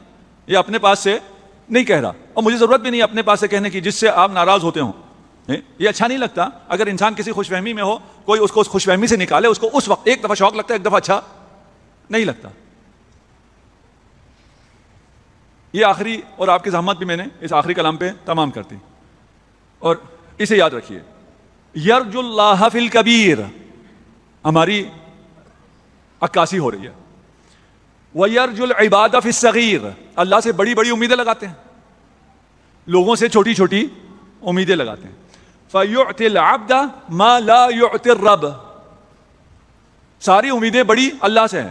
یہ اپنے پاس سے نہیں کہہ رہا، اور مجھے ضرورت بھی نہیں اپنے پاس سے کہنے کی جس سے آپ ناراض ہوتے ہوں. یہ اچھا نہیں لگتا اگر انسان کسی خوش فہمی میں ہو، کوئی اس کو اس خوش فہمی سے نکالے، اس کو اس وقت ایک دفعہ شوق لگتا ہے، ایک دفعہ اچھا نہیں لگتا. یہ آخری اور آپ کی زحمت بھی میں نے اس آخری کلام پہ تمام کر دی، اور اسے یاد رکھیے. یرجو اللہ فی الکبیر، ہماری عکاسی ہو رہی ہے. وَيَرْجُ الْعِبَادَ فِي الصَّغِيرِ، اللہ سے بڑی بڑی امیدیں لگاتے ہیں، لوگوں سے چھوٹی چھوٹی امیدیں لگاتے ہیں. فَيُعْتِ الْعَبْدَ مَا لَا يُعْتِ الرَّبَّ، ساری امیدیں بڑی اللہ سے ہیں،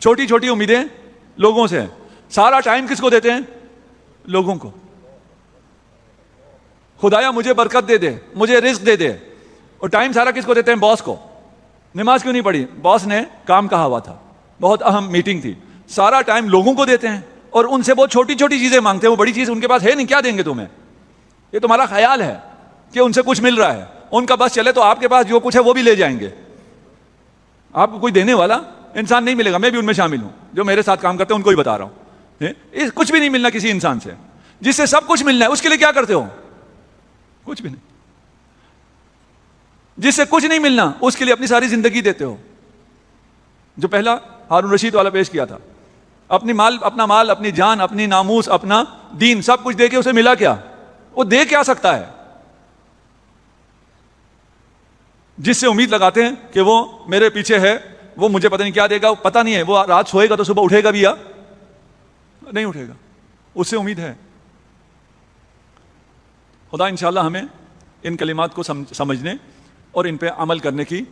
چھوٹی چھوٹی امیدیں لوگوں سے ہیں. سارا ٹائم کس کو دیتے ہیں؟ لوگوں کو. خدایا مجھے برکت دے دے، مجھے رزق دے دے، اور ٹائم سارا کس کو دیتے ہیں؟ باس کو. نماز کیوں نہیں پڑھی؟ باس نے کام کہا ہوا تھا، بہت اہم میٹنگ تھی. سارا ٹائم لوگوں کو دیتے ہیں اور ان سے بہت چھوٹی چھوٹی چیزیں مانگتے ہیں. وہ بڑی چیز ان کے پاس ہے نہیں، کیا دیں گے تمہیں؟ یہ تمہارا خیال ہے کہ ان سے کچھ مل رہا ہے، ان کا بس چلے تو آپ کے پاس جو کچھ ہے وہ بھی لے جائیں گے. آپ کو کوئی دینے والا انسان نہیں ملے گا. میں بھی ان میں شامل ہوں، جو میرے ساتھ کام کرتے ہیں ان کو ہی بتا رہا ہوں. کچھ بھی نہیں ملنا کسی انسان سے. جس سے سب کچھ ملنا ہے اس کے لیے کیا کرتے ہو؟ کچھ بھی نہیں. جس سے کچھ نہیں ملنا اس کے لیے اپنی ساری زندگی دیتے ہو. جو پہلا ہارون رشید والا پیش کیا تھا, اپنا مال, اپنی جان, اپنی ناموس, اپنا دین, سب کچھ دے کے اسے ملا کیا؟ وہ دے کیا سکتا ہے؟ جس سے امید لگاتے ہیں کہ وہ میرے پیچھے ہے, وہ مجھے پتہ نہیں کیا دے گا, پتہ نہیں ہے, وہ رات سوئے گا تو صبح اٹھے گا بھی یا نہیں اٹھے گا, اس سے امید ہے. خدا انشاءاللہ ہمیں ان کلمات کو سمجھنے اور ان پہ عمل کرنے کی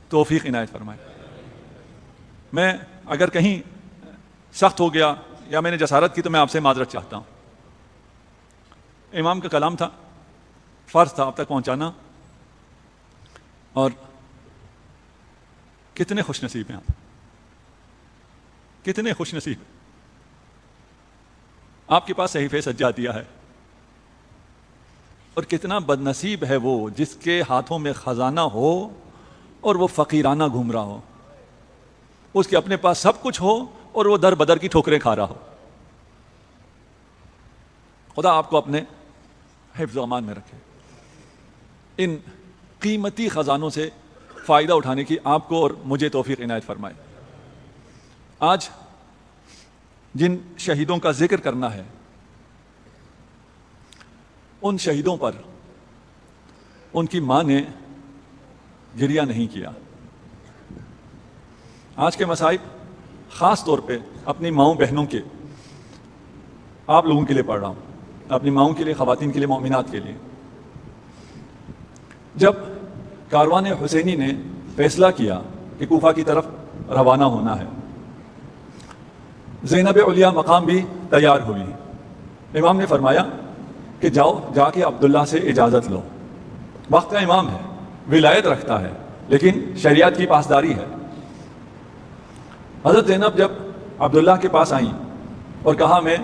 توفیق عنایت فرمائے. میں اگر کہیں سخت ہو گیا یا میں نے جسارت کی تو میں آپ سے معذرت چاہتا ہوں. امام کا کلام تھا, فرض تھا آپ تک پہنچانا, اور کتنے خوش نصیب ہیں آپ, کتنے خوش نصیب. آپ کے پاس صحیفہ سجادیہ ہے, اور کتنا بد نصیب ہے وہ جس کے ہاتھوں میں خزانہ ہو اور وہ فقیرانہ گھوم رہا ہو, اس کے اپنے پاس سب کچھ ہو اور وہ در بدر کی ٹھوکریں کھا رہا ہو. خدا آپ کو اپنے حفظ و امان میں رکھے. ان قیمتی خزانوں سے فائدہ اٹھانے کی آپ کو اور مجھے توفیق عنایت فرمائے. آج جن شہیدوں کا ذکر کرنا ہے, ان شہیدوں پر ان کی ماں نے گریہ نہیں کیا. آج کے مصائب خاص طور پہ اپنی ماؤں بہنوں کے, آپ لوگوں کے لیے پڑھ رہا ہوں, اپنی ماؤں کے لیے, خواتین کے لیے, مومنات کے لیے. جب کاروان حسینی نے فیصلہ کیا کہ کوفہ کی طرف روانہ ہونا ہے, زینب علیہ مقام بھی تیار ہوئی. امام نے فرمایا کہ جاؤ, جا کے عبداللہ سے اجازت لو. وقت کا امام ہے, ولایت رکھتا ہے, لیکن شریعت کی پاسداری ہے. حضرت زینب جب عبداللہ کے پاس آئیں اور کہا میں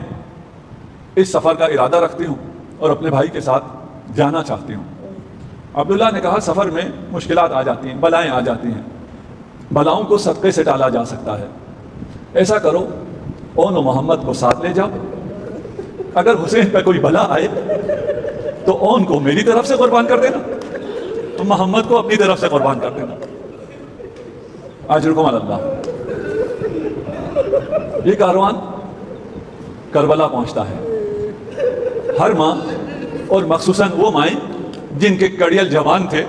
اس سفر کا ارادہ رکھتی ہوں اور اپنے بھائی کے ساتھ جانا چاہتی ہوں. عبداللہ نے کہا سفر میں مشکلات آ جاتی ہیں, بلائیں آ جاتی ہیں, بلاؤں کو صدقے سے ٹالا جا سکتا ہے. ایسا کرو, اون و محمد کو ساتھ لے جاؤ. اگر حسین پہ کوئی بلا آئے تو اون کو میری طرف سے قربان کر دینا, تو محمد کو اپنی طرف سے قربان کر دینا. اجرکم علی اللہ. یہ کاروان کربلا پہنچتا ہے. ہر ماں, اور مخصوصاً وہ مائیں جن کے کڑیل جوان تھے,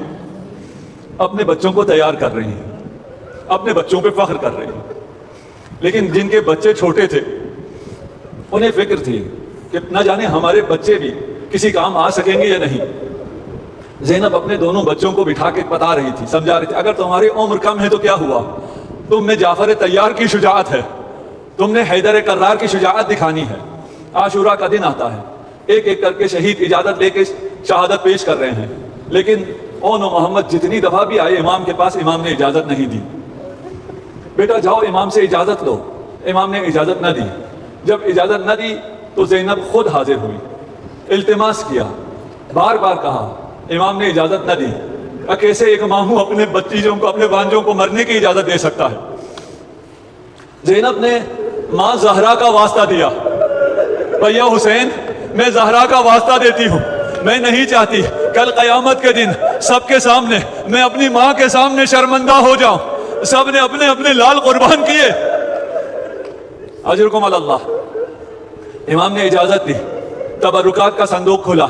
اپنے بچوں کو تیار کر رہی ہیں, اپنے بچوں پہ فخر کر رہی ہیں. لیکن جن کے بچے چھوٹے تھے انہیں فکر تھی کہ نہ جانے ہمارے بچے بھی کسی کام آ سکیں گے یا نہیں. زینب اپنے دونوں بچوں کو بٹھا کے بتا رہی تھی, سمجھا رہی تھی, اگر تمہاری عمر کم ہے تو کیا ہوا, تم میں جعفر طیار کی شجاعت ہے, تم نے حیدر کرار کی شجاعت دکھانی ہے. عاشورہ کا دن آتا ہے, ایک ایک کر کے شہید اجازت لے کے شہادت پیش کر رہے ہیں, لیکن اون و محمد جتنی دفعہ بھی آئے امام کے پاس, امام نے اجازت نہیں دی. بیٹا جاؤ امام سے اجازت لو. امام نے اجازت نہ دی. جب اجازت نہ دی تو زینب خود حاضر ہوئی, التماس کیا, بار بار کہا, امام نے اجازت نہ دی. کیسے ایک ماموں اپنے بچیوں کو, اپنے بانجوں کو مرنے کی اجازت دے سکتا ہے؟ زینب نے ماں زہرا کا واسطہ دیا, بھیا حسین میں زہرا کا واسطہ دیتی ہوں, میں نہیں چاہتی کل قیامت کے دن سب کے سامنے میں اپنی ماں کے سامنے شرمندہ ہو جاؤں. سب نے اپنے اپنے لال قربان کیے. اجرکم علی اللہ. امام نے اجازت دی, تبرکات کا صندوق کھلا,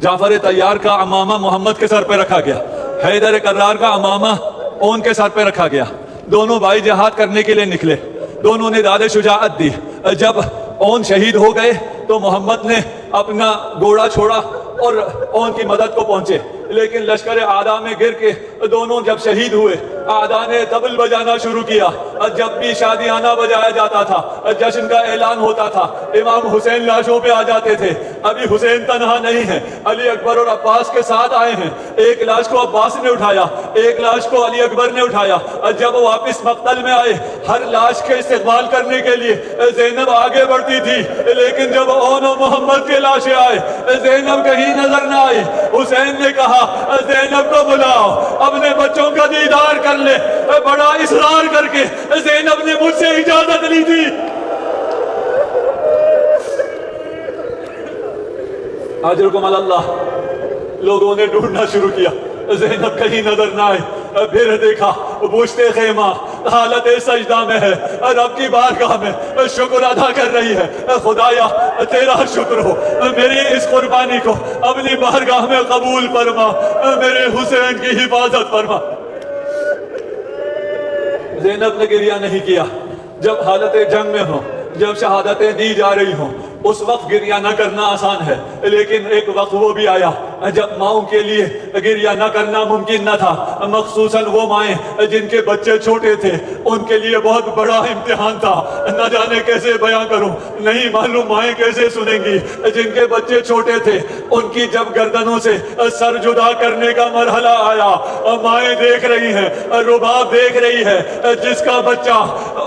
جعفر طیار کا امامہ محمد کے سر پہ رکھا گیا, حیدر کرار کا امامہ اون کے سر پہ رکھا گیا. دونوں بھائی جہاد کرنے کے لیے نکلے, دونوں نے داد شجاعت دی. جب اون شہید ہو گئے تو محمد نے اپنا گھوڑا چھوڑا اور اون کی مدد کو پہنچے, لیکن لشکر اعداء میں گر کے دونوں جب شہید ہوئے, اعداء نے طبل بجانا شروع کیا. جب بھی شادیانہ بجایا جاتا تھا, جشن کا اعلان ہوتا تھا, امام حسین لاشوں پہ آ جاتے تھے. ابھی حسین تنہا نہیں ہے, علی اکبر اور عباس کے ساتھ آئے ہیں. ایک لاش کو عباس نے اٹھایا, ایک لاش کو علی اکبر نے اٹھایا. جب وہ واپس مقتل میں آئے, ہر لاش کے استقبال کرنے کے لیے زینب آگے بڑھتی تھی, لیکن جب اون و محمد کے لاشیں آئے زینب کہیں نظر نہ آئی. حسین نے کہا زینب کو بلاؤ, اپنے بچوں کا دیدار کر لے. بڑا اصرار کر کے زینب نے مجھ سے اجازت لی تھی. اجرکم علی اللہ. لوگوں نے ڈھونڈنا شروع کیا, زینب کہیں نظر نہ آئی. پھر دیکھا پشت خیمہ حالت سجدہ میں ہے, رب کی بارگاہ میں شکر ادا کر رہی ہے. خدایا تیرا شکر ہو, میری اس قربانی کو اپنی بارگاہ میں قبول فرما, میرے حسین کی حفاظت فرما. زینب نے گریہ نہیں کیا. جب حالت جنگ میں ہو, جب شہادتیں دی جا رہی ہوں, اس وقت گریہ نہ کرنا آسان ہے, لیکن ایک وقت وہ بھی آیا جب ماؤں کے لیے گریہ نہ کرنا ممکن نہ تھا, مخصوصاً وہ مائیں جن کے بچے چھوٹے تھے. ان کے لیے بہت بڑا امتحان تھا. نہ جانے کیسے بیان کروں, نہیں معلوم مائیں کیسے سنیں گی. جن کے بچے چھوٹے تھے, ان کی جب گردنوں سے سر جدا کرنے کا مرحلہ آیا, مائیں دیکھ رہی ہیں, رباب دیکھ رہی ہے, جس کا بچہ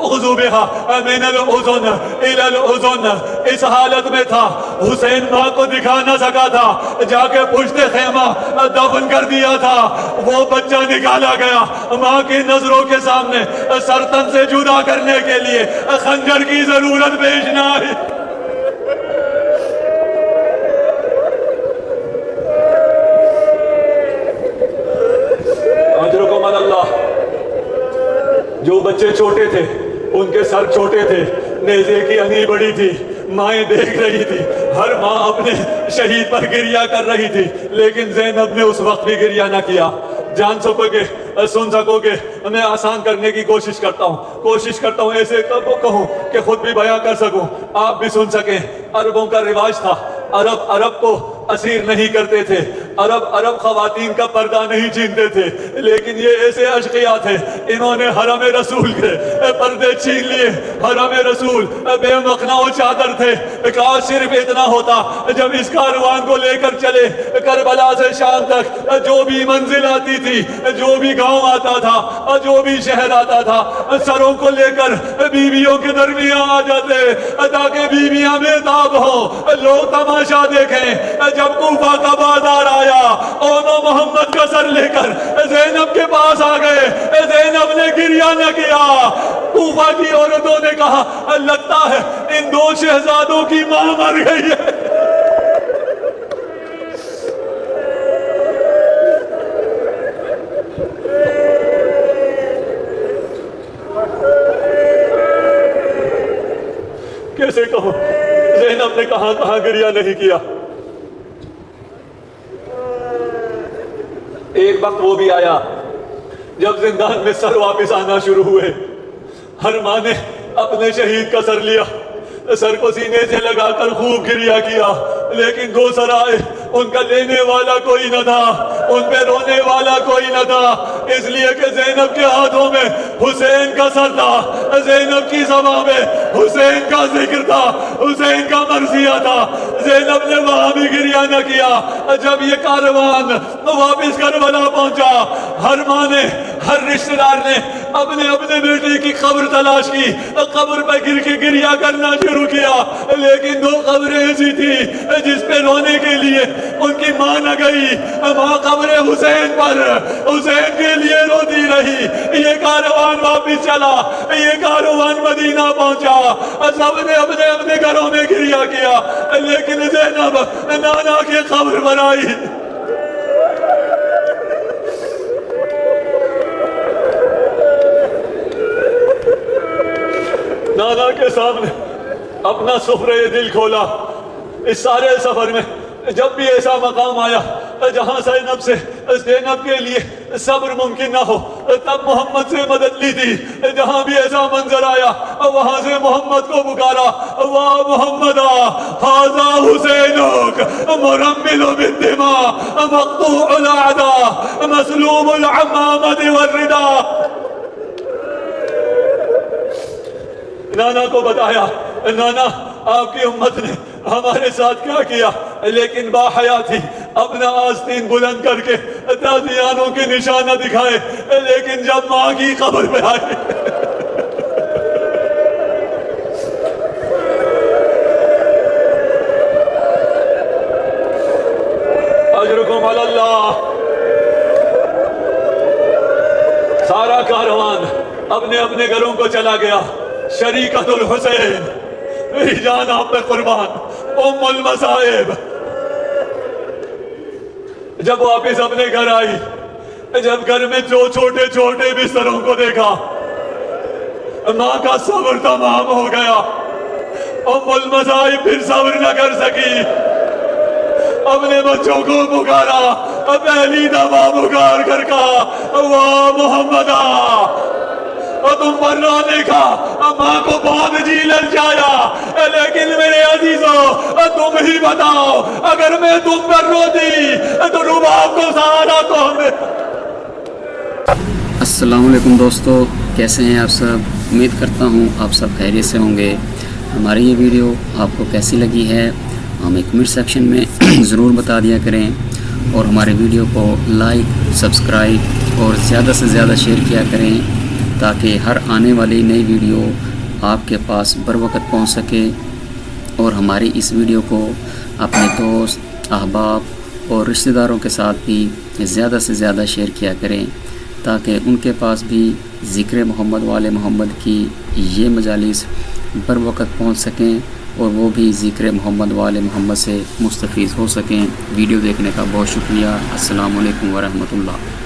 غضوبہا من الاذن الی الاذن اس حالت میں تھا. حسین ماں کو دکھا نہ سکا تھا, جا کے پشت خیمہ دفن کر دیا تھا. وہ بچہ نکالا گیا ماں کی نظروں کے سامنے, سر تن سے جدا کرنے کے لیے خنجر کی ضرورت پیش نہ آئی. اجرکم علی اللہ. جو بچے چھوٹے تھے ان کے سر چھوٹے تھے, نیزے کی انگلی بڑی تھی, مائیں دیکھ رہی تھی. ہر ماں اپنے شہید پر گریہ کر رہی تھی, لیکن زینب نے اس وقت بھی گریہ نہ کیا. جان سکو گے, سن سکو گے, میں آسان کرنے کی کوشش کرتا ہوں ایسے کہوں کہ خود بھی بیان کر سکوں, آپ بھی سن سکیں. عربوں کا رواج تھا, عرب کو اسیر نہیں کرتے تھے, عرب خواتین کا پردہ نہیں چھینتے تھے, لیکن یہ ایسے اشقیاء تھے, انہوں نے حرم رسول کے پردے چھین لیے. حرم رسول بے مخنا و چادر تھے. کاش صرف اتنا ہوتا, جب اس کاروان کو لے کر چلے کربلا سے شام تک, جو بھی منزل آتی تھی, جو بھی گاؤں آتا تھا, جو بھی شہر آتا تھا, سروں کو لے کر بیویوں کے درمیان آ جاتے تاکہ بیویاں بےتاب ہوں, لوگ تماشا دیکھیں. جب کوفہ کا بازار آیا, اونو محمد کا سر لے کر زینب کے پاس آ گئے. زینب نے گریہ نہ کیا. کوفہ کی عورتوں نے کہا, لگتا ہے ان دو شہزادوں کی ماں مر گئی ہے. کیسے کہوں, زینب نے کہاں گریہ نہیں کیا. ایک وقت وہ بھی آیا جب زندان میں سر واپس آنا شروع ہوئے. ہر ماں نے اپنے شہید کا سر لیا, سر کو سینے سے لگا کر خوب گریہ کیا, لیکن دو سر آئے, ان کا لینے والا کوئی نہ تھا, ان پہ رونے والا کوئی نہ تھا, اس لیے کہ زینب کے ہاتھوں میں حسین کا سر تھا, زینب کی زبان میں حسین کا ذکر تھا, حسین کا مرثیہ تھا. زینب نے وہاں بھی گریہ نہ کیا. جب یہ کاروان واپس کربلا پہنچا, ہر ماں نے, ہر رشتہ دار نے اپنے بیٹے کی قبر تلاش کی, قبر پہ گر کے گریہ کرنا شروع کیا, لیکن دو قبریں ایسی تھی جس پہ رونے کے لیے ان کی ماں نہ گئی. ماں قبر حسین پر حسین کے لیے روتی رہی. یہ کاروان واپس چلا, یہ کاروان مدینہ پہنچا, سب نے اپنے گھروں میں گریہ کیا, لیکن زینب نانا کی قبر پر آئی. نانا کے سامنے اپنا سفرہ دل کھولا. اس سارے سفر میں جب بھی ایسا مقام آیا جہاں زینب کے لیے صبر ممکن نہ ہو, تب محمد سے مدد لی تھی. جہاں بھی ایسا منظر آیا وہاں سے محمد کو پکارا, واہ محمدا ھذا حسینک مرمل بالدماء مقطوع الاعداء مسلوب العمامة والرداء. نانا کو بتایا, نانا آپ کی امت نے ہمارے ساتھ کیا کیا, لیکن باحیا تھی, اپنا آستین بلند کر کے تازیانوں کے نشانہ دکھائے, لیکن جب ماں کی قبر پہ آئی اجرکم علی اللہ. سارا کاروان اپنے گھروں کو چلا گیا. شریکت الحسین, میری جان آپ پہ قربان, ام المصائب, جب واپس اپنے گھر آئی، جب گھر میں جو چھوٹے چھوٹے بستروں کو دیکھا، ماں کا صبر تمام ہو گیا۔ ام المصائب پھر صبر نہ کر سکی، اپنے بچوں کو پکارا، پہلی دفعہ پکار کر کہا واہ محمدہ، اور تم پر نہ دیکھا، ماں کو بہت جی للچایا، لیکن میرے عزیزوں تم ہی بتاؤ، اگر میں تم پر روتی تو رباب کو سہارا کون دے؟ السلام علیکم دوستو، کیسے ہیں آپ سب؟ امید کرتا ہوں آپ سب خیریت سے ہوں گے۔ ہماری یہ ویڈیو آپ کو کیسی لگی ہے ہمیں کمنٹ سیکشن میں ضرور بتا دیا کریں، اور ہمارے ویڈیو کو لائک، سبسکرائب اور زیادہ سے زیادہ شیئر کیا کریں، تاکہ ہر آنے والی نئی ویڈیو آپ کے پاس بر وقت پہنچ سکے۔ اور ہماری اس ویڈیو کو اپنے دوست، احباب اور رشتہ داروں کے ساتھ بھی زیادہ سے زیادہ شیئر کیا کریں، تاکہ ان کے پاس بھی ذکر محمد وآل محمد کی یہ مجالس بر وقت پہنچ سکیں، اور وہ بھی ذکر محمد وآل محمد سے مستفیض ہو سکیں۔ ویڈیو دیکھنے کا بہت شکریہ۔ السلام علیکم ورحمۃ اللہ۔